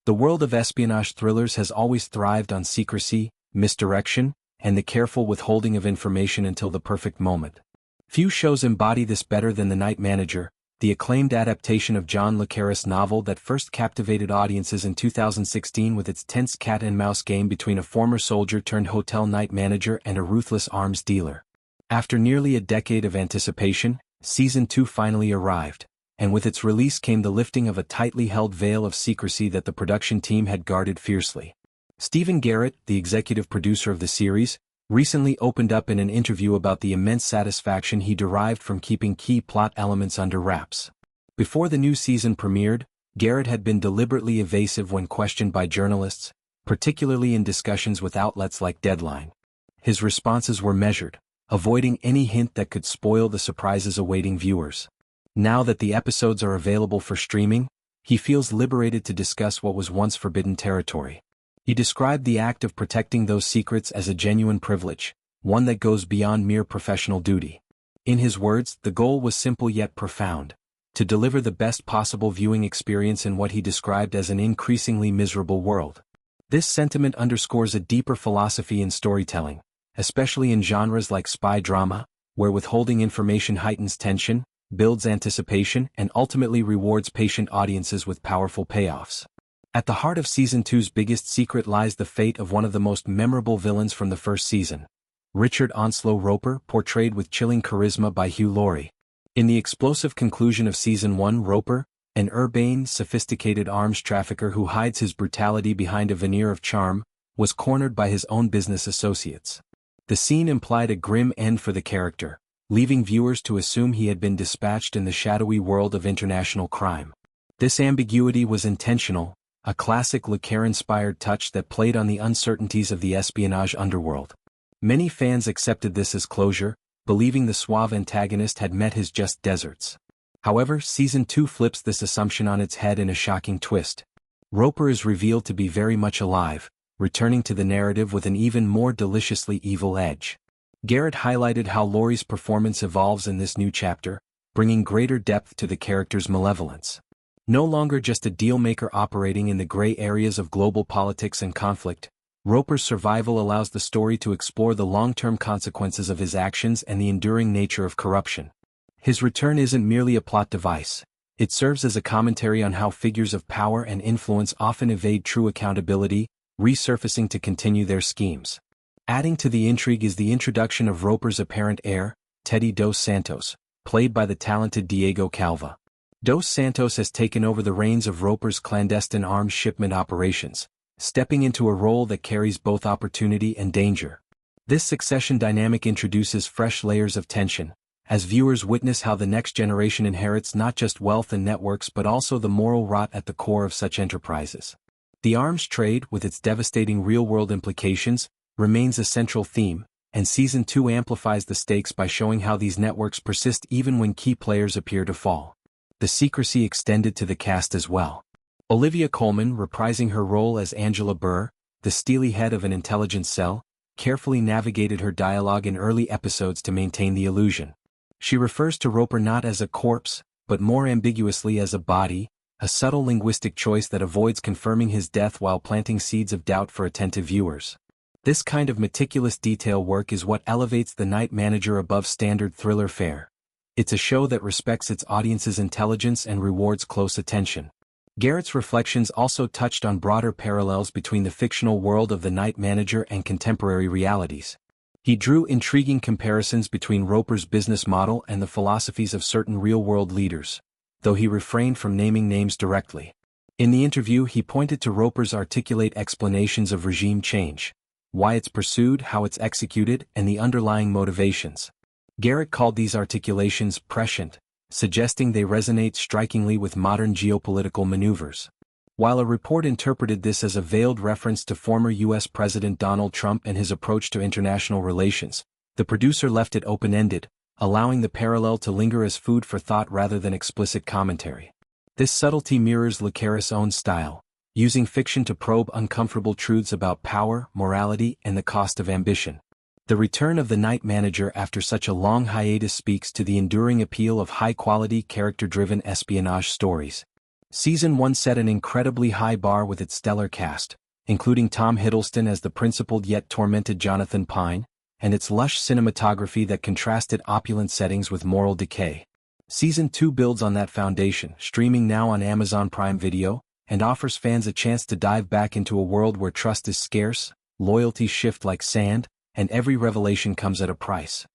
The world of espionage thrillers has always thrived on secrecy, misdirection, and the careful withholding of information until the perfect moment. Few shows embody this better than The Night Manager, the acclaimed adaptation of John le Carré's novel that first captivated audiences in 2016 with its tense cat-and-mouse game between a former soldier-turned-hotel night manager and a ruthless arms dealer. After nearly a decade of anticipation, Season 2 finally arrived, and with its release came the lifting of a tightly held veil of secrecy that the production team had guarded fiercely. Stephen Garrett, the executive producer of the series, recently opened up in an interview about the immense satisfaction he derived from keeping key plot elements under wraps. Before the new season premiered, Garrett had been deliberately evasive when questioned by journalists, particularly in discussions with outlets like Deadline. His responses were measured, avoiding any hint that could spoil the surprises awaiting viewers. Now that the episodes are available for streaming, he feels liberated to discuss what was once forbidden territory. He described the act of protecting those secrets as a genuine privilege, one that goes beyond mere professional duty. In his words, the goal was simple yet profound: to deliver the best possible viewing experience in what he described as an increasingly miserable world. This sentiment underscores a deeper philosophy in storytelling, especially in genres like spy drama, where withholding information heightens tension, builds anticipation, and ultimately rewards patient audiences with powerful payoffs. At the heart of Season 2's biggest secret lies the fate of one of the most memorable villains from the first season, Richard Onslow Roper, portrayed with chilling charisma by Hugh Laurie. In the explosive conclusion of Season 1, Roper, an urbane, sophisticated arms trafficker who hides his brutality behind a veneer of charm, was cornered by his own business associates. The scene implied a grim end for the character, leaving viewers to assume he had been dispatched in the shadowy world of international crime. This ambiguity was intentional, a classic le Carré-inspired touch that played on the uncertainties of the espionage underworld. Many fans accepted this as closure, believing the suave antagonist had met his just deserts. However, Season 2 flips this assumption on its head in a shocking twist. Roper is revealed to be very much alive, returning to the narrative with an even more deliciously evil edge. Garrett highlighted how Laurie's performance evolves in this new chapter, bringing greater depth to the character's malevolence. No longer just a deal-maker operating in the gray areas of global politics and conflict, Roper's survival allows the story to explore the long-term consequences of his actions and the enduring nature of corruption. His return isn't merely a plot device, it serves as a commentary on how figures of power and influence often evade true accountability, resurfacing to continue their schemes. Adding to the intrigue is the introduction of Roper's apparent heir, Teddy Dos Santos, played by the talented Diego Calva. Dos Santos has taken over the reins of Roper's clandestine arms shipment operations, stepping into a role that carries both opportunity and danger. This succession dynamic introduces fresh layers of tension, as viewers witness how the next generation inherits not just wealth and networks but also the moral rot at the core of such enterprises. The arms trade, with its devastating real-world implications, remains a central theme, and Season 2 amplifies the stakes by showing how these networks persist even when key players appear to fall. The secrecy extended to the cast as well. Olivia Colman, reprising her role as Angela Burr, the steely head of an intelligence cell, carefully navigated her dialogue in early episodes to maintain the illusion. She refers to Roper not as a corpse, but more ambiguously as a body, a subtle linguistic choice that avoids confirming his death while planting seeds of doubt for attentive viewers. This kind of meticulous detail work is what elevates The Night Manager above standard thriller fare. It's a show that respects its audience's intelligence and rewards close attention. Garrett's reflections also touched on broader parallels between the fictional world of The Night Manager and contemporary realities. He drew intriguing comparisons between Roper's business model and the philosophies of certain real-world leaders, though he refrained from naming names directly. In the interview, he pointed to Roper's articulate explanations of regime change, why it's pursued, how it's executed, and the underlying motivations. Garrett called these articulations prescient, suggesting they resonate strikingly with modern geopolitical maneuvers. While a report interpreted this as a veiled reference to former U.S. President Donald Trump and his approach to international relations, the producer left it open-ended, allowing the parallel to linger as food for thought rather than explicit commentary. This subtlety mirrors le Carré's own style, using fiction to probe uncomfortable truths about power, morality, and the cost of ambition. The return of The Night Manager after such a long hiatus speaks to the enduring appeal of high-quality, character-driven espionage stories. Season 1 set an incredibly high bar with its stellar cast, including Tom Hiddleston as the principled yet tormented Jonathan Pine, and its lush cinematography that contrasted opulent settings with moral decay. Season 2 builds on that foundation, streaming now on Amazon Prime Video, and offers fans a chance to dive back into a world where trust is scarce, loyalties shift like sand, and every revelation comes at a price.